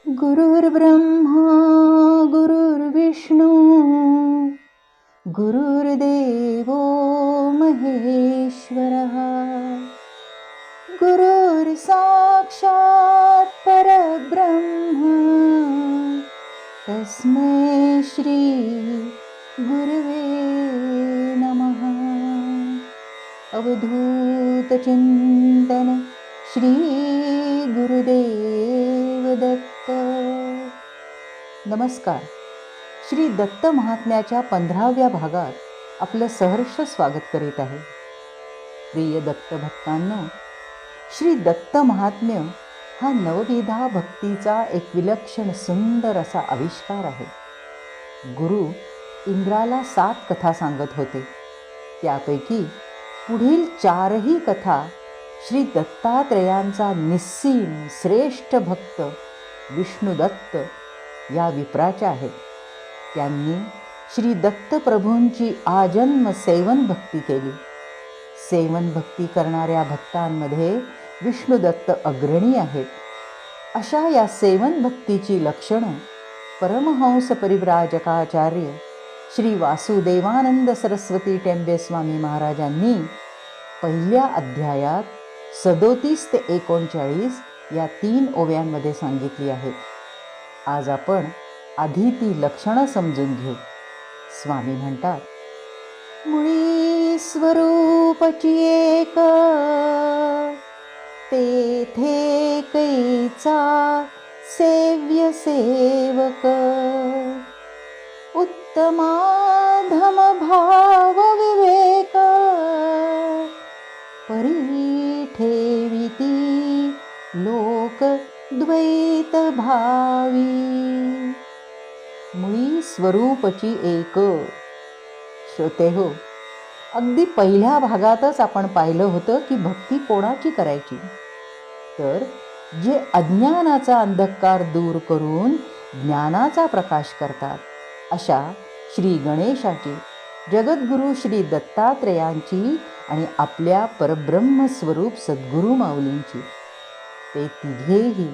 गुरुर्ब्रह्मा गुरुर्विष्णू गुरुर्देवो महेश्वरः गुरुर्साक्षात् परब्रह्म तस्मै श्री गुरवे नमः. अवधूत चिंतन श्री गुरुदेव दत्त. नमस्कार. श्री दत्त महात्म्याच्या 15व्या भागात आपलं सहर्ष स्वागत करीत आहे. प्रिय दत्त भक्तांनो, श्री दत्त महात्म्य हा नवविधा भक्तीचा एक विलक्षण सुंदर असा आविष्कार आहे. गुरु इंद्राला 7 कथा सांगत होते. त्यापैकी पुढील 4ही कथा श्री दत्तात्रेयांचा निस्सीम श्रेष्ठ भक्त विष्णुदत्त या विप्राच्या आहेत. त्यांनी श्री दत्त प्रभूंची आजन्म सेवन भक्ती केली. सेवन भक्ती करणाऱ्या भक्तांमध्ये विष्णुदत्त अग्रणी आहेत. अशा या सेवन भक्तीची लक्षणं परमहंस परिव्राजकाचार्य श्री वासुदेवानंद सरस्वती टेंबे स्वामी महाराजांनी पहिल्या अध्यायात 37 ते 39 या 3 ओव्यांमध्ये सांगितली आहेत. आज आपण आधी ती लक्षणं समजून घेऊ. स्वामी म्हणतात, मुळी स्वरूपची एक तेथे कैचा सेव्य सेवक उत्तमाधम भाव विवेक परी ठेविती लोक द्वैत भावी. मुळी स्वरूपची एक. श्रोते हो, अगदी पहिल्या भागातच आपण पाहिलं होतं की भक्ती कोणाची करायची, तर जे अज्ञानाचा अंधकार दूर करून ज्ञानाचा प्रकाश करतात अशा श्री गणेशाची, जगद्गुरु श्री दत्तात्रेयांची आणि आपल्या परब्रह्म स्वरूप सद्गुरु माऊलींची. ते तिघेही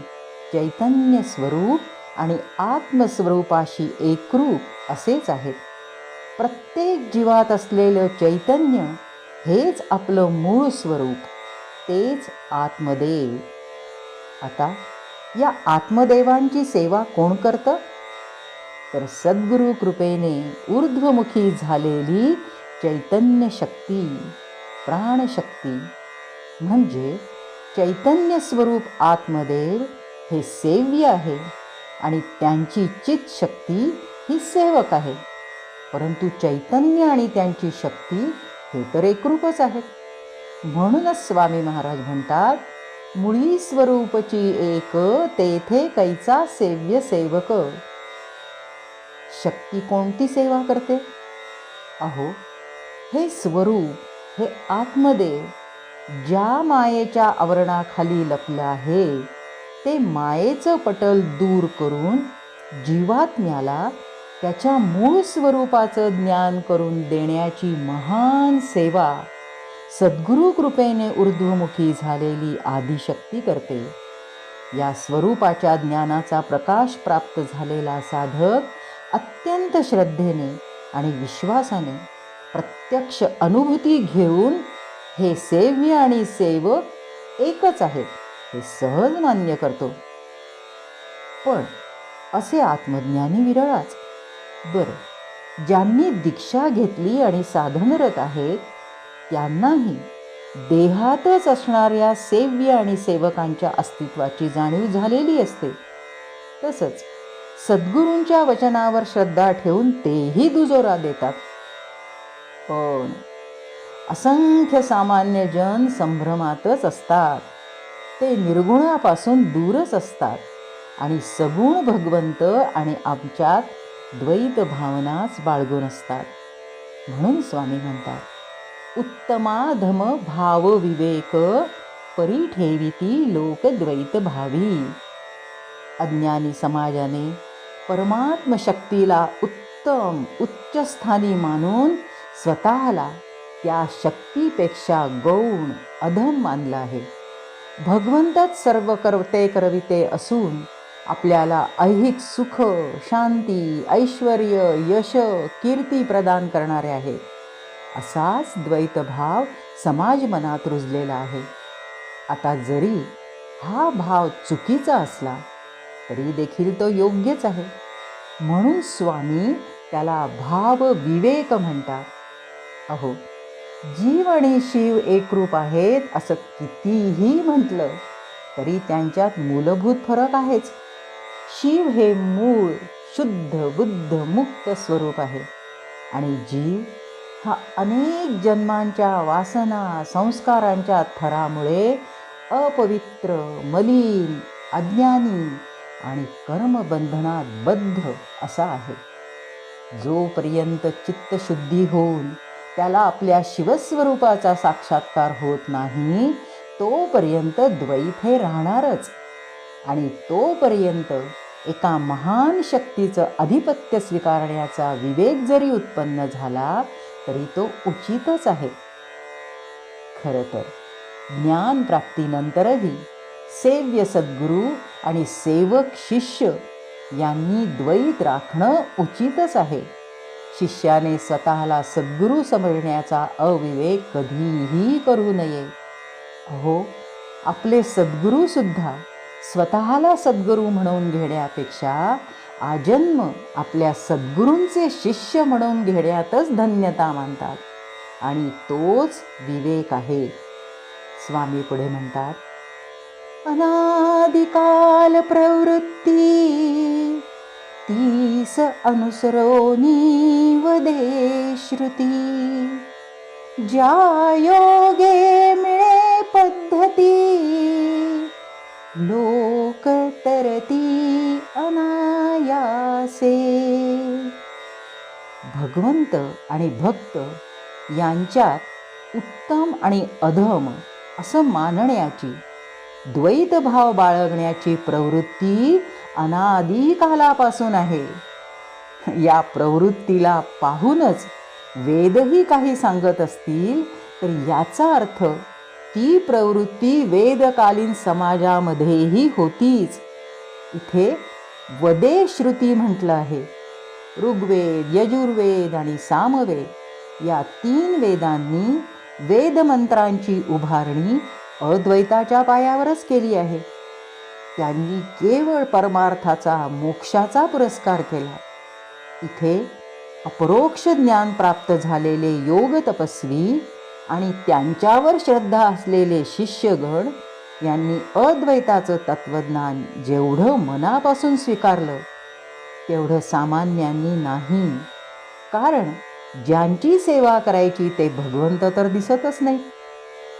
चैतन्य स्वरूप आणि आत्मस्वरूपाशी एकरूप असेच आहेत. प्रत्येक जीवात असलेलं चैतन्य हेच आपलं मूळ स्वरूप, तेच आत्मदेव. आता या आत्मदेवांची सेवा कोण करतं, तर सद्गुरु कृपेने ऊर्ध्वमुखी झालेली चैतन्य शक्ती, प्राणशक्ती म्हणजे चैतन्य स्वरूप आत्मदेव हे सेव्य आहे आणि त्यांची चित शक्ती ही सेवक आहे. परंतु चैतन्य आणि त्यांची शक्ती हे तर एकरूपच आहेत. म्हणूनच स्वामी महाराज म्हणतात, मुळी स्वरूपची एक तेथे कैचा सेव्य सेवक. शक्ती कोणती सेवा करते? अहो, हे स्वरूप, हे आत्मदेव ज्या मायेच्या आवरणाखाली लपलं आहे, ते मायेचं पटल दूर करून जीवात्म्याला त्याच्या मूळ स्वरूपाचं ज्ञान करून देण्याची महान सेवा सद्गुरु कृपेने ऊर्ध्वमुखी झालेली आदिशक्ती करते. या स्वरूपाच्या ज्ञानाचा प्रकाश प्राप्त झालेला साधक अत्यंत श्रद्धेने आणि विश्वासाने प्रत्यक्ष अनुभूती घेऊन हे सेव्य आणि सेवक एकच आहेत हे सहज मान्य करतो. पण असे आत्मज्ञानी विरळाच. बरं, ज्यांनी दीक्षा घेतली आणि साधनरत आहेत त्यांनाही देहातच असणाऱ्या सेव्य आणि सेवकांच्या अस्तित्वाची जाणीव झालेली असते. तसंच सद्गुरूंच्या वचनावर श्रद्धा ठेवून तेही दुजोरा देतात. पण असंख्य सामान्य जन संभ्रमातच असतात. ते निर्गुणापासून दूरच असतात आणि सगुण भगवंत आणि आमच्यात द्वैत भावनाच बाळगून असतात. म्हणून स्वामी म्हणतात, उत्तमाधम भाव विवेक परी ठेविती लोक द्वैत भावी. अज्ञानी समाजाने परमात्म शक्तीला उत्तम उच्चस्थानी मानून स्वतःला त्या शक्तीपेक्षा गौण अधम मानलं आहे. भगवंतच सर्व करते करविते असून आपल्याला ऐहिक सुख, शांती, ऐश्वर, यश, कीर्ती प्रदान करणारे आहेत. असाच द्वैतभाव समाज मनात रुजलेला आहे. आता जरी हा भाव चुकीचा असला तरी देखील तो योग्यच आहे. म्हणून स्वामी त्याला भाव विवेक म्हणतात. अहो, जीव आणि शिव एकरूप आहेत असं कितीही म्हटलं तरी त्यांच्यात मूलभूत फरक आहेच. शिव हे मूळ शुद्ध बुद्ध मुक्त स्वरूप आहे आणि जीव हा अनेक जन्मांच्या वासना संस्कारांच्या थरामुळे अपवित्र, मलिन, अज्ञानी आणि कर्मबंधनात बद्ध असा आहे. जोपर्यंत चित्तशुद्धी होऊन त्याला आपल्या शिवस्वरूपाचा साक्षात्कार होत नाही तोपर्यंत द्वैत हे राहणारच. आणि तोपर्यंत एका महान शक्तीचं अधिपत्य स्वीकारण्याचा विवेक जरी उत्पन्न झाला तरी तो उचितच आहे. खरं तर ज्ञान प्राप्तीनंतरही सेव्य सद्गुरू आणि सेवक शिष्य यांनी द्वैत राखणं उचितच आहे. शिष्याने स्वतःला सद्गुरू समजण्याचा अविवेक कधीही करू नये. अहो, आपले सद्गुरू सुद्धा स्वतःला सद्गुरू म्हणून घेण्यापेक्षा आजन्म आपल्या सद्गुरूंचे शिष्य म्हणून घेण्यातच धन्यता मानतात आणि तोच विवेक आहे. स्वामी पुढे म्हणतात, अनादिकाल प्रवृत्ती तीस अनुसरोनी वदे श्रुती, ज्या योगे मिळे पद्धती लोक तरती अनायासे. भगवंत आणि भक्त यांच्यात उत्तम आणि अधम असं मानण्याची, द्वैतभाव बाळगण्याची प्रवृत्ती अनादी कालापासून आहे. या प्रवृत्तीला पाहूनच वेदही काही सांगत असतील तर याचा अर्थ ती प्रवृत्ती वेदकालीन समाजामध्येही होतीच. इथे वदे श्रुती म्हटलं आहे. ऋग्वेद, यजुर्वेद आणि सामवेद या 3 वेदांनी वेदमंत्रांची उभारणी अद्वैताच्या पायावरच केली आहे. त्यांनी केवळ परमार्थाचा, मोक्षाचा पुरस्कार केला. इथे अपरोक्ष ज्ञान प्राप्त झालेले योग तपस्वी आणि त्यांच्यावर श्रद्धा असलेले शिष्यगण यांनी अद्वैताचं तत्वज्ञान जेवढं मनापासून स्वीकारलं तेवढं सामान्यांनी नाही. कारण ज्यांची सेवा करायची ते भगवंत तर दिसतच नाही,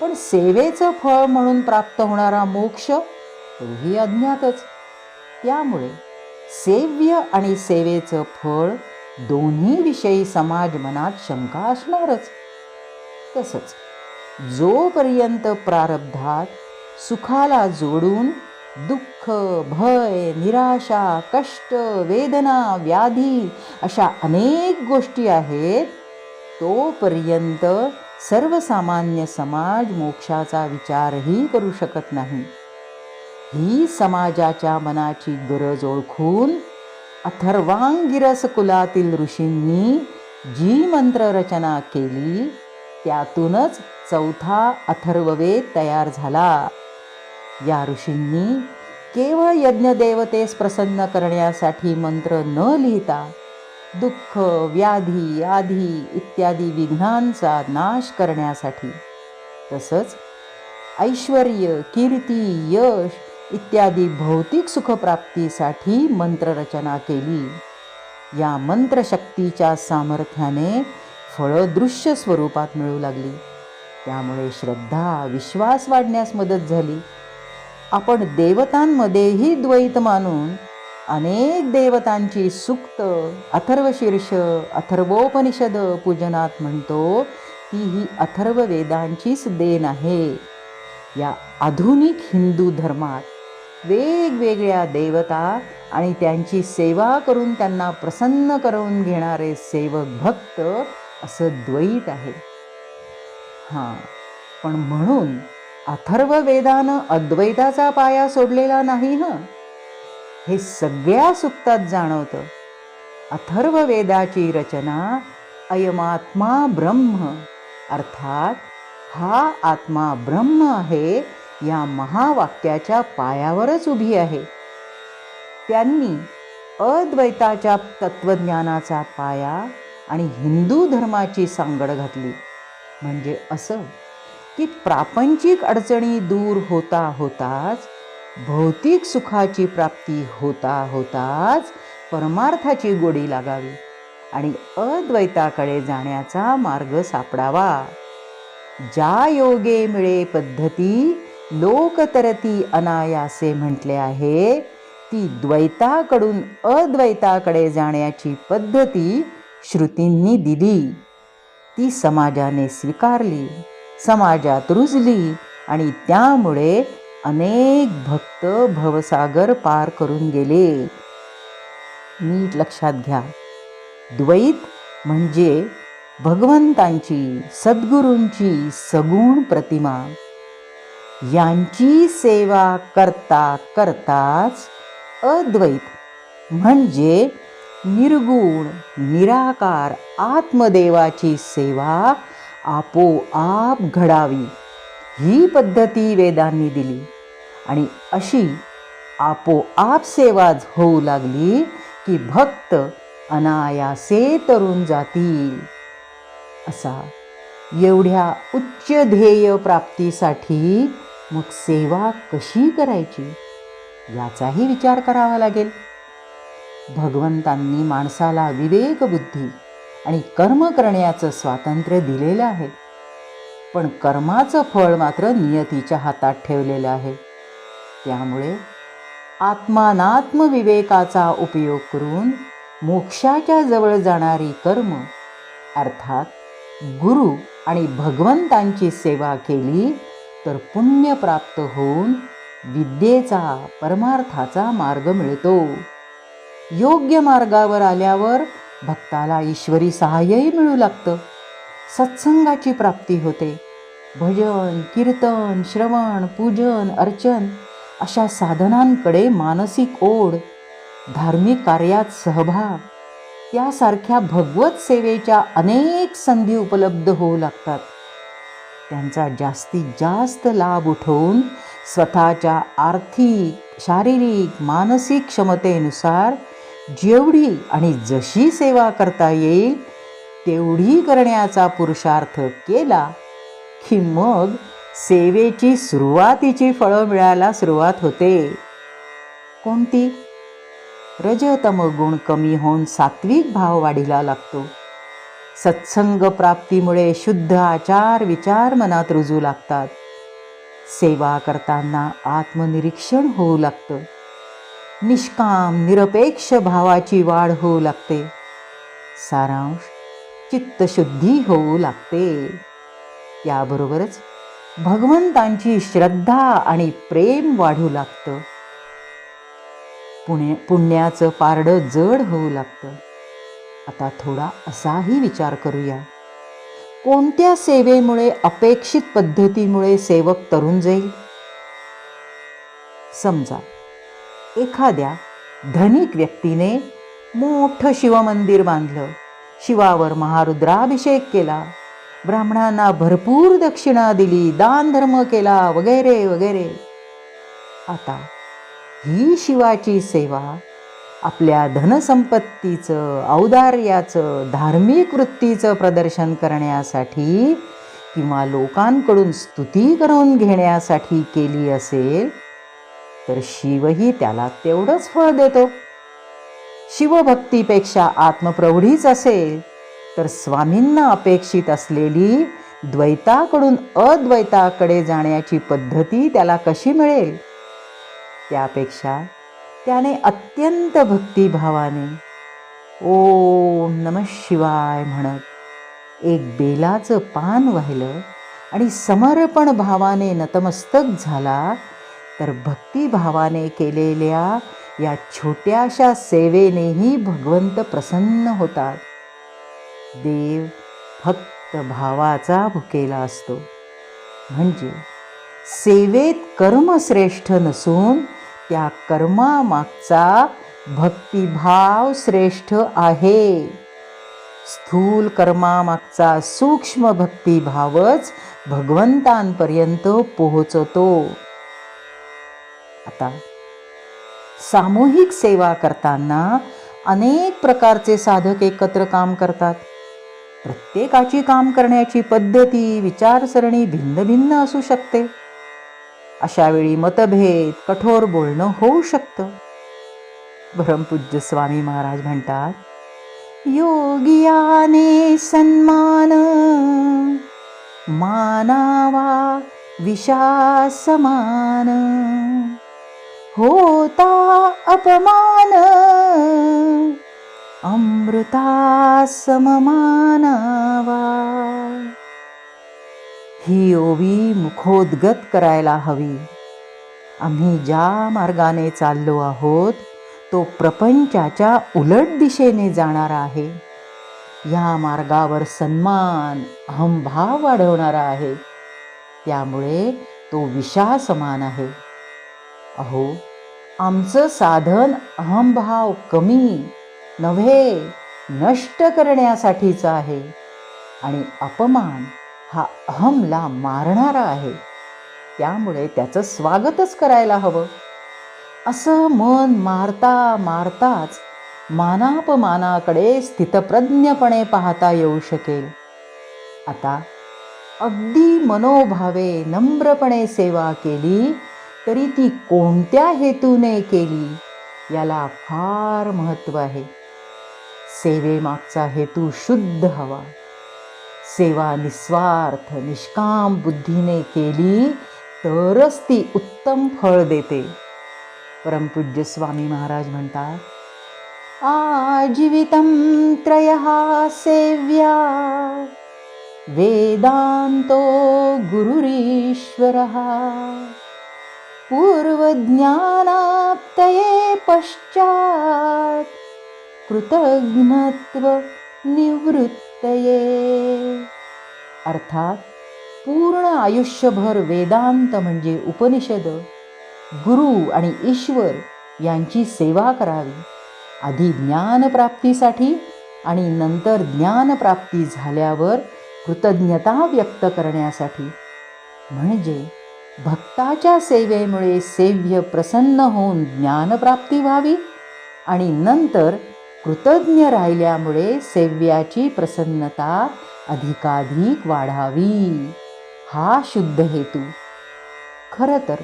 पण सेवेचं फळ म्हणून प्राप्त होणारा मोक्ष तोही अज्ञातच. त्यामुळे सेव्य आणि सेवेचं फळ दोन्ही विषयी समाज मनात शंका असणारच. तसंच जोपर्यंत प्रारब्धात सुखाला जोडून दुःख, भय, निराशा, कष्ट, वेदना, व्याधी अशा अनेक गोष्टी आहेत तोपर्यंत सर्वसामान्य समाज मोक्षाचा विचारही करू शकत नाही. ही समाजाच्या मनाची गरज ओळखून अथर्वांगिरस कुलातील ऋषींनी जी मंत्ररचना केली त्यातूनच 4था अथर्ववेद तयार झाला. या ऋषींनी केवळ यज्ञदेवतेस प्रसन्न करण्यासाठी मंत्र न लिहिता दुःख, व्याधी, आधी इत्यादी विघ्नांचा नाश करण्यासाठी, तसंच ऐश्वर्य, कीर्ती, यश इत्यादी भौतिक सुखप्राप्तीसाठी मंत्ररचना केली. या मंत्रशक्तीच्या सामर्थ्याने फळं दृश्य स्वरूपात मिळू लागली. त्यामुळे श्रद्धा, विश्वास वाढण्यास मदत झाली. आपण देवतांमध्येही द्वैत मानून अनेक देवतांची सूक्त, अथर्वशीर्ष, अथर्वोपनिषद पूजनात म्हणतो ती ही अथर्ववेदांचीच देण आहे. या आधुनिक हिंदू धर्मात वेगवेगळ्या देवता आणि त्यांची सेवा करून त्यांना प्रसन्न करून घेणारे सेवक भक्त असं द्वैत आहे. पण म्हणून अथर्ववेदानं अद्वैताचा पाया सोडलेला नाही. हे सगळ्या सुक्तात जाणवतं. अथर्ववेदाची रचना अयमात्मा ब्रह्म, अर्थात हा आत्मा ब्रह्म आहे, या महावाक्याच्या पायावरच उभी आहे. त्यांनी अद्वैताच्या तत्वज्ञानाचा पाया आणि हिंदू धर्माची सांगड घातली. म्हणजे असं की प्रापंचिक अडचणी दूर होता होताच, भौतिक सुखाची प्राप्ती होता होताच परमार्थाची गोडी लागावी आणि अद्वैताकडे जाण्याचा मार्ग सापडावा. ज्या योगे मिळे पद्धती लोकतरती अनायासे म्हटले आहे, ती द्वैताकडून अद्वैताकडे जाण्याची पद्धती श्रुतींनी दिली. ती समाजाने स्वीकारली, समाजात रुजली आणि त्यामुळे अनेक भक्त भवसागर पार करून गेले. नीट लक्षात घ्या, द्वैत म्हणजे भगवंतांची, सद्गुरूंची सगुण प्रतिमा. यांची सेवा करता करताच अद्वैत म्हणजे निर्गुण निराकार आत्मदेवाची सेवा आपोआप घडावी, ही पद्धती वेदांनी दिली. आणि अशी आपोआप सेवा होऊ लागली की भक्त अनायासे तरून जातील. असा एवढ्या उच्च ध्येय प्राप्तीसाठी मग सेवा कशी करायची याचाही विचार करावा लागेल. भगवंतांनी माणसाला विवेक बुद्धी आणि कर्म करण्याचं स्वातंत्र्य दिलेलं आहे, पण कर्माचं फळ मात्र नियतीच्या हातात ठेवलेलं आहे. त्यामुळे आत्मानात्म विवेकाचा उपयोग करून मोक्षाच्या जवळ जाणारी कर्म, अर्थात गुरु आणि भगवंतांची सेवा केली तर पुण्य प्राप्त होऊन विद्येचा, परमार्थाचा मार्ग मिळतो. योग्य मार्गावर आल्यावर भक्ताला ईश्वरी सहाय्यही मिळू लागतं. सत्संगाची प्राप्ती होते. भजन, कीर्तन, श्रवण, पूजन, अर्चन अशा साधनांकडे मानसिक ओढ, धार्मिक कार्यात सहभाग त्यासारख्या भगवत सेवेच्या अनेक संधी उपलब्ध होऊ लागतात. त्यांचा जास्तीत जास्त लाभ उठवून स्वतःच्या आर्थिक, शारीरिक, मानसिक क्षमतेनुसार जेवढी आणि जशी सेवा करता येईल तेवढी करण्याचा पुरुषार्थ केला की मग सेवेची सुरुवातीची फळं मिळायला सुरुवात होते. कोणती? रजतम गुण कमी होऊन सात्विक भाव वाढीला लागतो. सत्संग प्राप्तीमुळे शुद्ध आचार विचार मनात रुजू लागतात. सेवा करताना आत्मनिरीक्षण होऊ लागतं. निष्काम निरपेक्ष भावाची वाढ होऊ लागते. सारांश, चित्तशुद्धी होऊ लागते. त्याबरोबरच भगवंतांची श्रद्धा आणि प्रेम वाढू लागतं. पुण्याचं पारडं जड होऊ लागतं. आता थोडा असाही विचार करूया, कोणत्या सेवेमुळे, अपेक्षित पद्धतीमुळे सेवक तरून जाईल? समजा एखाद्या धनिक व्यक्तीने मोठं शिवमंदिर बांधलं, शिवावर महारुद्राभिषेक केला, ब्राह्मणांना भरपूर दक्षिणा दिली, दान धर्म केला वगैरे वगैरे. आता ही शिवाची सेवा आपल्या धनसंपत्तीचं, औदार्याचं, धार्मिक वृत्तीचं प्रदर्शन करण्यासाठी किंवा लोकांकडून स्तुती करून घेण्यासाठी केली असेल तर शिवही त्याला तेवढंच फळ देतो. शिवभक्तीपेक्षा आत्मप्रौढीच असेल तर स्वामींना अपेक्षित असलेली द्वैताकडून अद्वैताकडे जाण्याची पद्धती त्याला कशी मिळेल? त्यापेक्षा त्याने अत्यंत भक्तिभावाने ओम नमः शिवाय म्हणत एक बेलाचं पान वाहिलं आणि समर्पण भावाने नतमस्तक झाला तर भक्तिभावाने केलेल्या या छोट्याशा सेवेनेही भगवंत प्रसन्न होतात. देव फक्त भावाचा भुकेला असतो. म्हणजे सेवेत कर्म श्रेष्ठ नसून त्या कर्मामागचा भक्तिभाव श्रेष्ठ आहे. स्थूल कर्मामागचा सूक्ष्म भक्तिभावच भगवंतांपर्यंत पोहोचतो. आता सामूहिक सेवा करताना अनेक प्रकारचे साधक एकत्र काम करतात. प्रत्येकाची काम करण्याची पद्धती, विचारसरणी भिन्न भिन्न असू शकते. अशा वेळी मतभेद, कठोर बोलणं होऊ शकतं. परमपूज्य स्वामी महाराज म्हणतात, योगियाने सन्मान मानावा विषासमान, होता अपमान अमृता सममानावा. ही ओवी मुखोद्गत करायला हवी. आम्ही ज्या मार्गाने चाललो आहोत तो प्रपंचाच्या उलट दिशेने जाणारा आहे. या मार्गावर सन्मान, अहंभाव वाढवणारा आहे. त्यामुळे तो विषासमान आहे. अहो, आमचं साधन अहंभाव कमी नव्हे, नष्ट करण्यासाठीचं आहे. आणि अपमान हा अहमला मारणारा आहे. त्यामुळे त्याचं स्वागतच करायला हवं. असं मन मारता मारताच मानापमानाकडे स्थितप्रज्ञपणे पाहता येऊ शकेल. आता अगदी मनोभावे नम्रपणे सेवा केली तरी ती कोणत्या हेतूने केली याला फार महत्त्व आहे. सेवेमागचा हेतू शुद्ध हवा. सेवा निस्वार्थ निष्काम बुद्धीने केली तरच ती उत्तम फळ देते. परमपूज्य स्वामी महाराज म्हणतात, आजीवितं त्रयः सेव्या वेदांतो गुरुरीश्वरः, पूर्वज्ञानाप्तये पश्चात् कृतज्ञत्व निवृत्तये. अर्थात पूर्ण आयुष्यभर वेदांत म्हणजे उपनिषद, गुरु आणि ईश्वर यांची सेवा करावी. आधी ज्ञानप्राप्तीसाठी आणि नंतर ज्ञानप्राप्ती झाल्यावर कृतज्ञता व्यक्त करण्यासाठी. म्हणजे भक्ताच्या सेवेमुळे सेव्य प्रसन्न होऊन ज्ञानप्राप्ती व्हावी आणि नंतर कृतज्ञ राहिल्यामुळे सेव्याची प्रसन्नता अधिकाधिक वाढावी. हा शुद्ध हेतू. खरं तर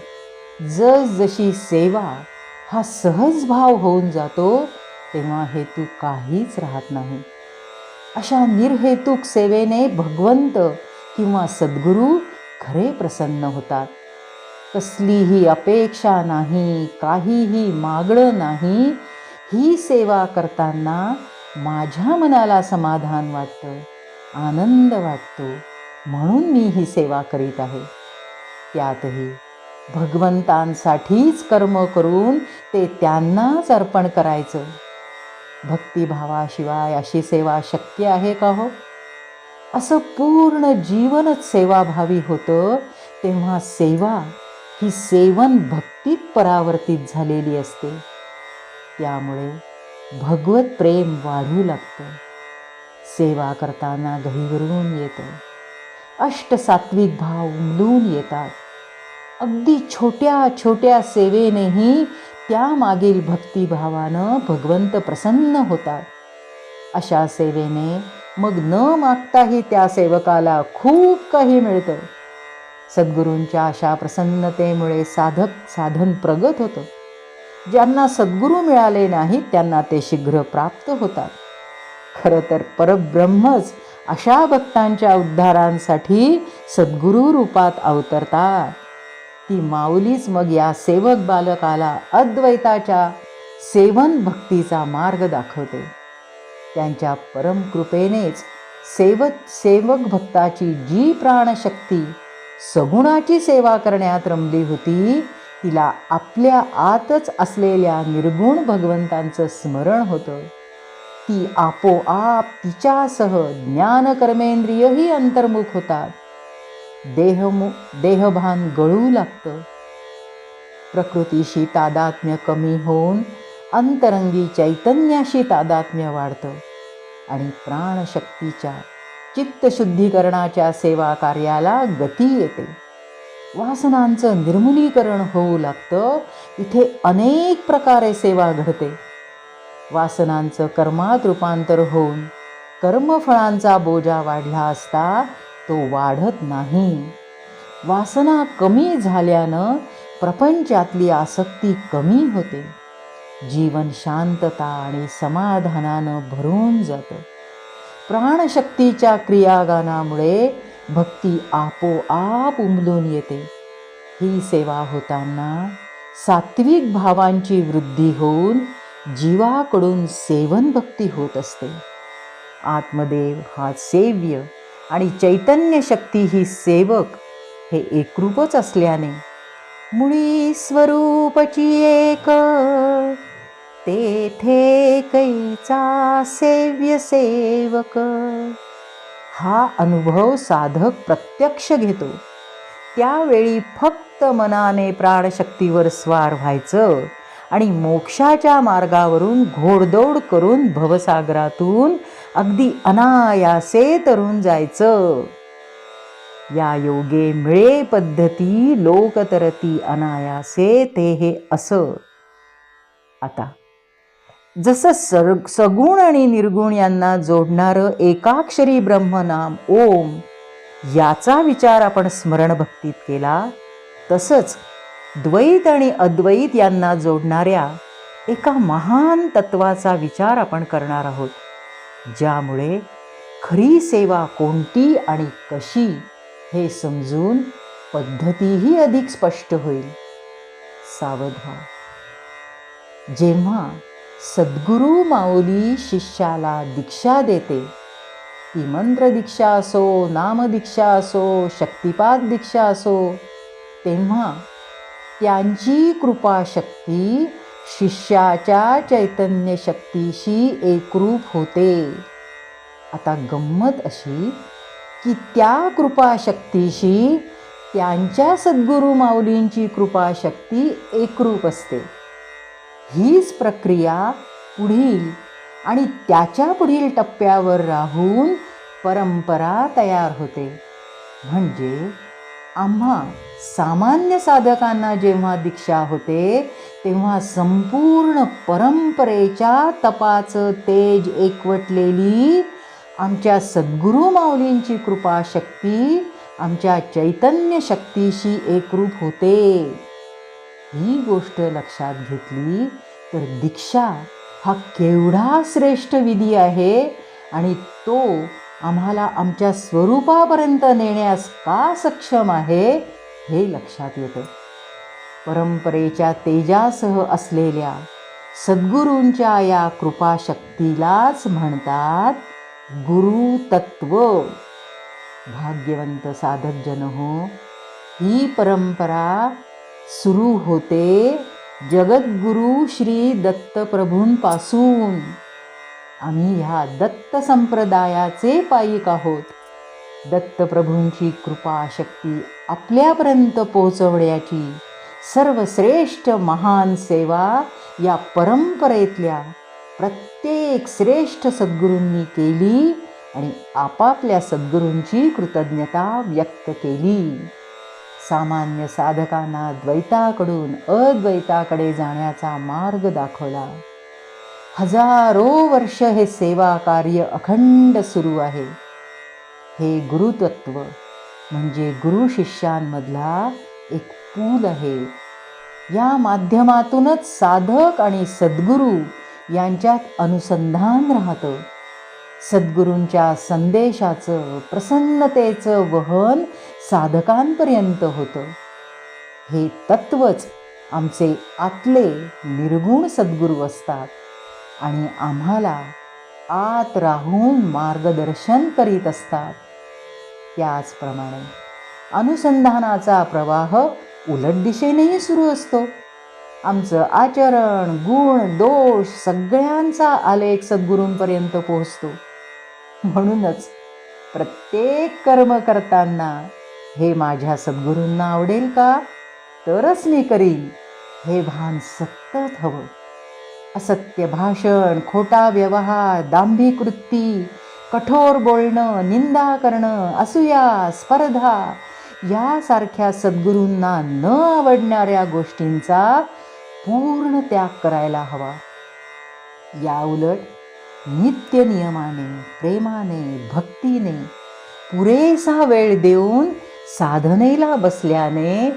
जसजशी सेवा हा सहज भाव होऊन जातो तेव्हा हेतू काहीच राहत नाही. अशा निर्हेतुक सेवेने भगवंत किंवा सद्गुरू खरे प्रसन्न होतात. कसलीही अपेक्षा नाही, काहीही मागणं नाही. ही सेवा करताना माझ्या मनाला समाधान वाटतं, आनंद वाटतो, म्हणून मी ही सेवा करीत आहे. त्यातही भगवंतांसाठीच कर्म करून ते त्यांनाच अर्पण करायचं. भक्तिभावाशिवाय अशी सेवा शक्य आहे का हो? असं पूर्ण जीवनच सेवाभावी होतं तेव्हा सेवा ही सेवन भक्तीत परावर्तित झालेली असते. त्यामुळे भगवत प्रेम वाढू लागतं. सेवा करताना गहिवरून येतं. अष्टसात्विक भाव उमलून येतात. अगदी छोट्या छोट्या सेवेनेही त्यामागील भक्तिभावानं भगवंत प्रसन्न होतात. अशा सेवेने मग न मागताही त्या सेवकाला खूप काही मिळतं. सद्गुरूंच्या अशा प्रसन्नतेमुळे साधन प्रगत होतं. ज्यांना सद्गुरू मिळाले नाहीत त्यांना ते शीघ्र प्राप्त होतात. खरं तर परब्रह्मच अशा भक्तांच्या उद्धारांसाठी सद्गुरू रूपात अवतरतात. ती माऊलीच मग या सेवक बालकाला अद्वैताच्या सेवन भक्तीचा मार्ग दाखवते. त्यांच्या परमकृपेनेच सेवक भक्ताची जी प्राणशक्ती सगुणाची सेवा करण्यात रमली होती तिला आपल्या आतच असलेल्या निर्गुण भगवंतांचं स्मरण होतं. ती आपोआप तिच्यासह ज्ञानकर्मेंद्रियही अंतर्मुख होतात. देहभान गळू लागतं. प्रकृतीशी तादात्म्य कमी होऊन अंतरंगी चैतन्याशी तादात्म्य वाढतं आणि प्राणशक्तीच्या चित्तशुद्धीकरणाच्या सेवा कार्याला गती येते. वासनांचं निर्मूलीकरण होऊ लागतं. इथे अनेक प्रकारे सेवा घडते. वासनांचं कर्मात रूपांतर होऊन कर्मफळांचा बोजा वाढला असता तो वाढत नाही. वासना कमी झाल्यानं प्रपंचातली आसक्ती कमी होते. जीवन शांतता आणि समाधानानं भरून जातं. प्राणशक्तीच्या क्रियागानामुळे भक्ती आपोआप उमलून येते. ही सेवा होताना सात्विक भावांची वृद्धी होऊन जीवाकडून सेवन भक्ती होत असते. आत्मदेव हा सेव्य आणि चैतन्य शक्ती ही सेवक हे एकरूपच असल्याने मुळी स्वरूपची एक तेथे कैचा सेव्य सेवक हा अनुभव साधक प्रत्यक्ष घेतो. त्यावेळी फक्त मनाने प्राणशक्तीवर स्वार व्हायचं आणि मोक्षाच्या मार्गावरून घोडदौड करून भवसागरातून अगदी अनायासे तरून जायचं. या योगे मिळे पद्धती लोकतरती अनायासे ते हे असं. आता जसं सगुण आणि निर्गुण यांना जोडणारं एकाक्षरी ब्रह्मनाम ओम याचा विचार आपण स्मरणभक्तीत केला, तसंच द्वैत आणि अद्वैत यांना जोडणाऱ्या एका महान तत्वाचा विचार आपण करणार आहोत, ज्यामुळे खरी सेवा कोणती आणि कशी हे समजून पद्धतीही अधिक स्पष्ट होईल. सावध व्हा. जेव्हा सद्गुरू माऊली शिष्याला दीक्षा देते, ती मंत्र दीक्षा असो, नामदीक्षा असो, शक्तिपात दीक्षा असो, तेव्हा त्यांची कृपाशक्ती शिष्याच्या चैतन्य शक्तीशी एकरूप होते. आता गंमत अशी की त्या कृपाशक्तीशी त्यांच्या सद्गुरू माऊलींची कृपाशक्ती एकरूप असते. हीच प्रक्रिया पुढील आणि त्याच्या पुढील टप्प्यावर राहून परंपरा तयार होते. म्हणजे आम्हा सामान्य साधकांना जेव्हा दीक्षा होते तेव्हा संपूर्ण परंपरेच्या तपाचं तेज एकवटलेली आमच्या सद्गुरू माऊलींची कृपाशक्ती आमच्या चैतन्य शक्तीशी एकरूप होते. ही गोष्ट लक्षात घेतली तर दीक्षा हा केवढा श्रेष्ठ विधी आहे आणि तो आम्हाला आमच्या स्वरूपापर्यंत नेण्यास का सक्षम आहे हे लक्षात येतं. परंपरेच्या तेजासह असलेल्या सद्गुरूंच्या या कृपाशक्तीलाच म्हणतात गुरुतत्व. भाग्यवंत साधक जन हो, ही परंपरा सुरू होते जगद्गुरु श्री दत्तप्रभूंपासून. आम्ही ह्या दत्त संप्रदायाचे पायिक आहोत. दत्तप्रभूंची कृपाशक्ती आपल्यापर्यंत पोहोचवण्याची सर्वश्रेष्ठ महान सेवा या परंपरेतल्या प्रत्येक श्रेष्ठ सद्गुरूंनी केली आणि आपापल्या सद्गुरूंची कृतज्ञता व्यक्त केली. सामान्य साधकांना द्वैताकडून अद्वैताकडे जाण्याचा मार्ग दाखवला. हजारो वर्ष हे सेवा कार्य अखंड सुरू आहे. हे गुरुतत्व म्हणजे गुरु शिष्यांमधला एक पूल आहे. या माध्यमातूनच साधक आणि सद्गुरू यांच्यात अनुसंधान राहतं. सद्गुरूंच्या संदेशाचं प्रसन्नतेचं वहन साधकांपर्यंत होतं. हे तत्वच आमचे आतले निर्गुण सद्गुरू असतात आणि आम्हाला आत राहून मार्गदर्शन करीत असतात. त्याचप्रमाणे अनुसंधानाचा प्रवाह उलट दिशेनेही सुरू असतो. आमचं आचरण, गुण, दोष सगळ्यांचा आलेख सद्गुरूंपर्यंत पोहोचतो. म्हणूनच प्रत्येक कर्म करताना हे माझ्या सद्गुरूंना आवडेल का, तरच मी करीन हे भान सतत हवं. असत्य भाषण, खोटा व्यवहार, दांभिक वृत्ती, कठोर बोलणं, निंदा करणं, असूया, स्पर्धा यासारख्या सद्गुरूंना न आवडणाऱ्या गोष्टींचा पूर्ण त्याग करायला हवा. या उलट नित्य नियमाने, प्रेमाने, भक्तीने पुरेसा वेळ देऊन साधनेला बसल्याने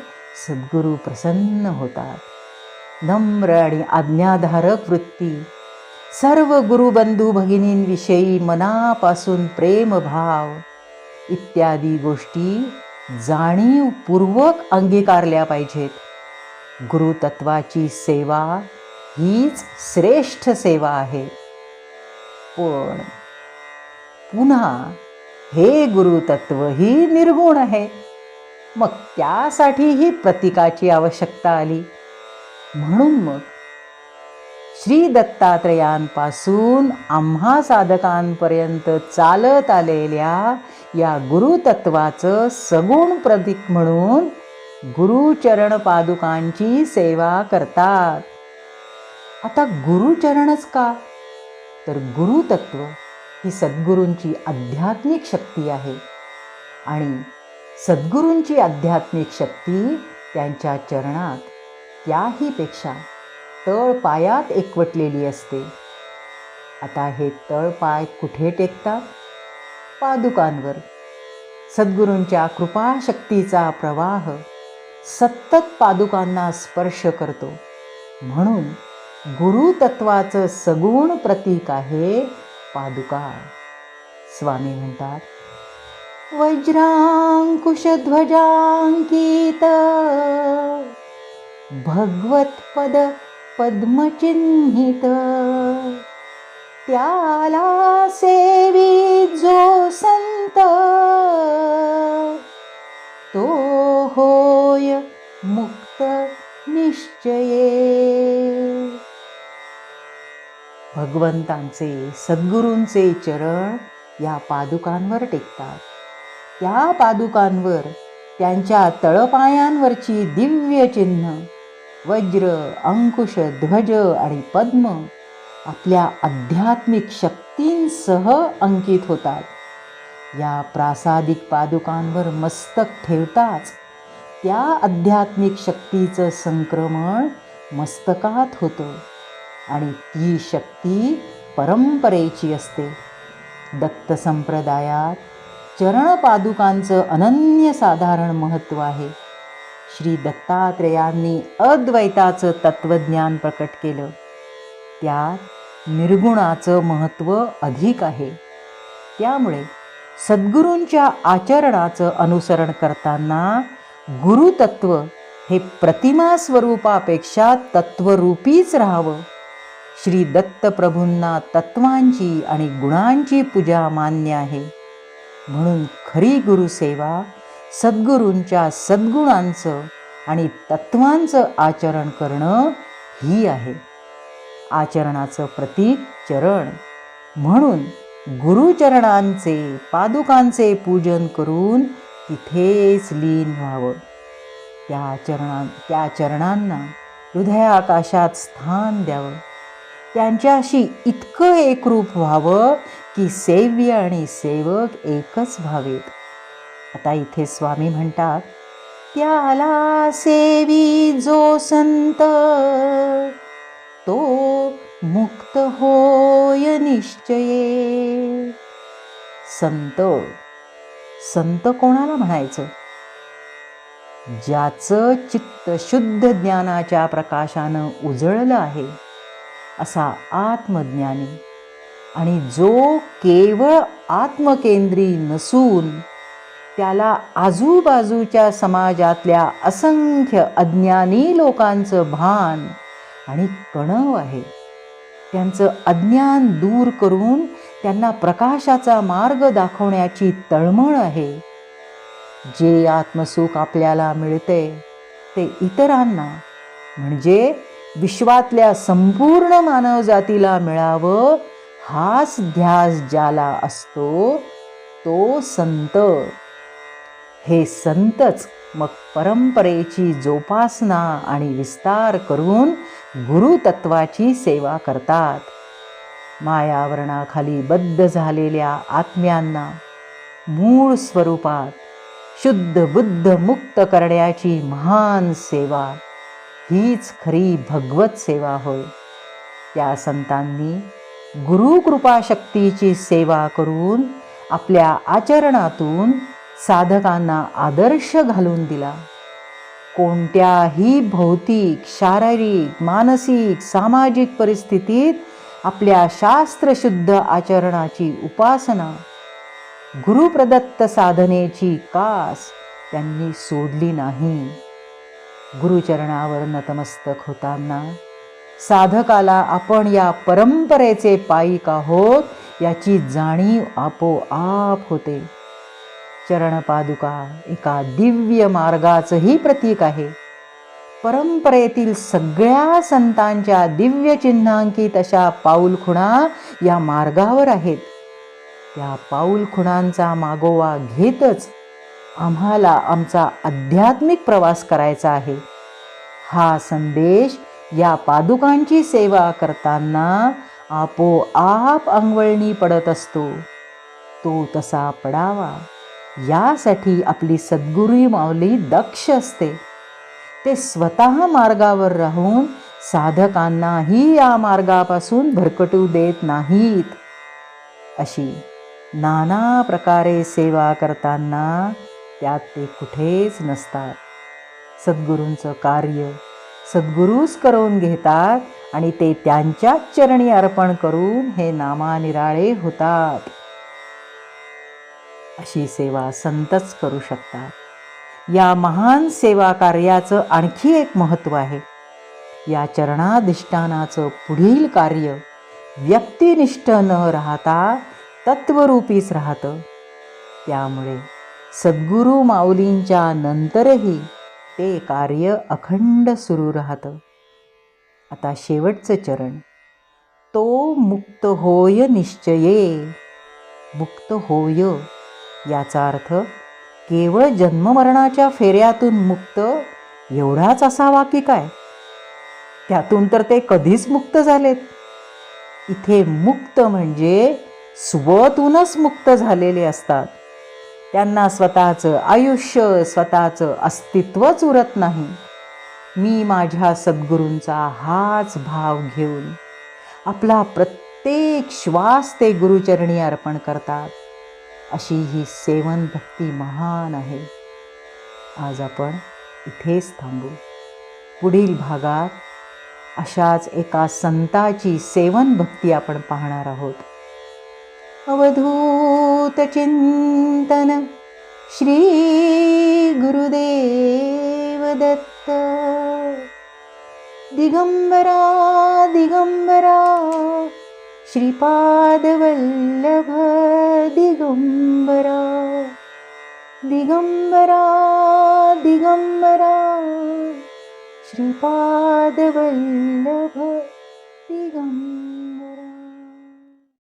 सद्गुरू प्रसन्न होतात. नम्र आणि आज्ञाधारक वृत्ती, सर्व गुरुबंधू भगिनींविषयी मनापासून प्रेमभाव इत्यादी गोष्टी जाणीवपूर्वक अंगीकारल्या पाहिजेत. गुरुतत्वाची सेवा हीच श्रेष्ठ सेवा आहे. पण पुन्हा हे गुरुतत्व ही निर्गुण आहे. मग त्यासाठीही प्रतीकाची आवश्यकता आली. म्हणून मग श्री दत्तात्रेयांपासून आम्हा साधकांपर्यंत चालत आलेल्या या गुरुतत्वाचं सगुण प्रतीक म्हणून गुरुचरण पादुकांची सेवा करतात. आता गुरुचरणच का? तर गुरुतत्व ही सद्गुरूंची आध्यात्मिक शक्ती आहे आणि सद्गुरूंची आध्यात्मिक शक्ती त्यांच्या चरणात त्याहीपेक्षा तळपायात एकवटलेली असते. आता हे तळपाय कुठे टेकतात? पादुकांवर. सद्गुरूंच्या कृपाशक्तीचा प्रवाह सतत पादुकांना स्पर्श करतो. म्हणून गुरुतत्वाचं सगुण प्रतीक आहे पादुका. स्वामी म्हणतात, वज्रांकुशध्वजांकित भगवत्पद पद्मचिन्हित, त्याला सेवी जो संत, तो होय मुक्त निश्चये. भगवंतांचे, सद्गुरूंचे चरण या पादुकांवर टेकतात. त्या पादुकांवर त्यांच्या तळपायांवरची दिव्य चिन्ह वज्र, अंकुश, ध्वज आणि पद्म आपल्या आध्यात्मिक शक्तींसह अंकित होतात. या प्रासादिक पादुकांवर मस्तक ठेवताच त्या आध्यात्मिक शक्तीचं संक्रमण मस्तकात होतं आणि ती शक्ती परंपरेची असते. दत्त संप्रदायात चरणपादुकांचं अनन्यसाधारण महत्त्व आहे. श्री दत्तात्रेयांनी अद्वैताचं तत्त्वज्ञान प्रकट केलं. त्यात निर्गुणाचं महत्त्व अधिक आहे. त्यामुळे सद्गुरूंच्या आचरणाचं अनुसरण करताना गुरुतत्व हे प्रतिमा स्वरूपापेक्षा तत्वरूपीच राहावं. श्री दत्तप्रभूंना तत्वांची आणि गुणांची पूजा मान्य आहे. म्हणून खरी गुरुसेवा सद्गुरूंच्या सद्गुणांचं आणि तत्वांचं आचरण करणं ही आहे. आचरणाचं प्रतीक चरण. म्हणून गुरुचरणांचे, पादुकांचे पूजन करून तिथेच लीन व्हावं. त्या चरणांना हृदयाकाशात स्थान द्यावं. त्यांच्याशी इतकं एकरूप व्हावं की सेव्य आणि सेवक एकच व्हावेत. आता इथे स्वामी म्हणतात, त्याला सेवी जो संत, तो मुक्त होय निश्चये. संत, संत कोणाला म्हणायचं? ज्याचं चित्त शुद्ध ज्ञानाच्या प्रकाशानं उजळलं आहे असा आत्मज्ञानी आणि जो केवळ आत्मकेंद्री नसून त्याला आजूबाजूच्या समाजातल्या असंख्य अज्ञानी लोकांचं भान आणि कणव आहे. त्यांचं अज्ञान दूर करून त्यांना प्रकाशाचा मार्ग दाखवण्याची तळमळ आहे. जे आत्मसुख आपल्याला मिळते ते इतरांना म्हणजे विश्वातल्या संपूर्ण मानवजातीला मिळावं हाच ध्यास ज्याला असतो तो संत. हे संतच मग परंपरेची जोपासना आणि विस्तार करून गुरुतत्वाची सेवा करतात. मायावरणाखाली बद्ध झालेल्या आत्म्यांना मूळ स्वरूपात शुद्ध बुद्ध मुक्त करण्याची महान सेवा हीच खरी भगवत सेवा होय. त्या संतांनी गुरुकृपाशक्तीची सेवा करून आपल्या आचरणातून साधकांना आदर्श घालून दिला. कोणत्याही भौतिक, शारीरिक, मानसिक, सामाजिक परिस्थितीत आपल्या शास्त्रशुद्ध आचरणाची उपासना, गुरुप्रदत्त साधनेची कास त्यांनी सोडली नाही. गुरुचरणावर नतमस्तक होताना साधकाला आपण या परंपरेचे पाईक आहोत याची जाणीव आपोआप होते. चरणपादुका एका दिव्य मार्गाचंही प्रतीक आहे. परंपरेतील सगळ्या संतांच्या दिव्य चिन्हांकित अशा पाऊलखुणा या मार्गावर आहेत. त्या पाऊलखुणांचा मागोवा घेतच आम्हाला आमचा आध्यात्मिक प्रवास करायचा आहे. हा संदेश या पादुकांची सेवा करताना आपोआप अंगवळणी पडत असतो. तो तसा पडावा यासाठी आपली सद्गुरू माऊली दक्ष असते. ते स्वतः मार्गावर राहून साधकांनाही या मार्गापासून भरकटू देत नाहीत. अशी नाना प्रकारे सेवा करताना त्यात ते कुठेच नसतात. सद्गुरूंचं कार्य सद्गुरूच करून घेतात आणि ते त्यांच्याच चरणी अर्पण करून हे नामानिराळे होतात. अशी सेवा संतच करू शकतात. या महान सेवा कार्याचं आणखी एक महत्त्व आहे. या चरणाधिष्ठानाचं पुढील कार्य व्यक्तिनिष्ठ न राहता तत्वरूपीच राहतं. त्यामुळे सद्गुरू माऊलींच्या नंतरही ते कार्य अखंड सुरू राहतं. आता शेवटचं चरण, तो मुक्त होय निश्चये. मुक्त होय याचा अर्थ केवळ जन्ममरणाच्या फेऱ्यातून मुक्त एवढाच असावा की काय? त्यातून तर ते कधीच मुक्त झालेत. इथे मुक्त म्हणजे स्वतूनच मुक्त झालेले असतात. त्यांना स्वतःचं आयुष्य, स्वतःचं अस्तित्वच उरत नाही. मी माझ्या सद्गुरूंचा हाच भाव घेऊन आपला प्रत्येक श्वास ते गुरुचरणी अर्पण करतात. अशी ही सेवन भक्ती महान आहे. आज आपण इथेच थांबू. पुढील भागात अशाच एका संताची सेवन भक्ती आपण पाहणार आहोत. अवधूत चिंतन श्री गुरुदेव दत्त. दिगंबरा दिगंबरा श्रीपाद वल्लभ दिगंबरा. दिगंबरा दिगंबरा श्रीपाद वल्लभ दिगंबरा.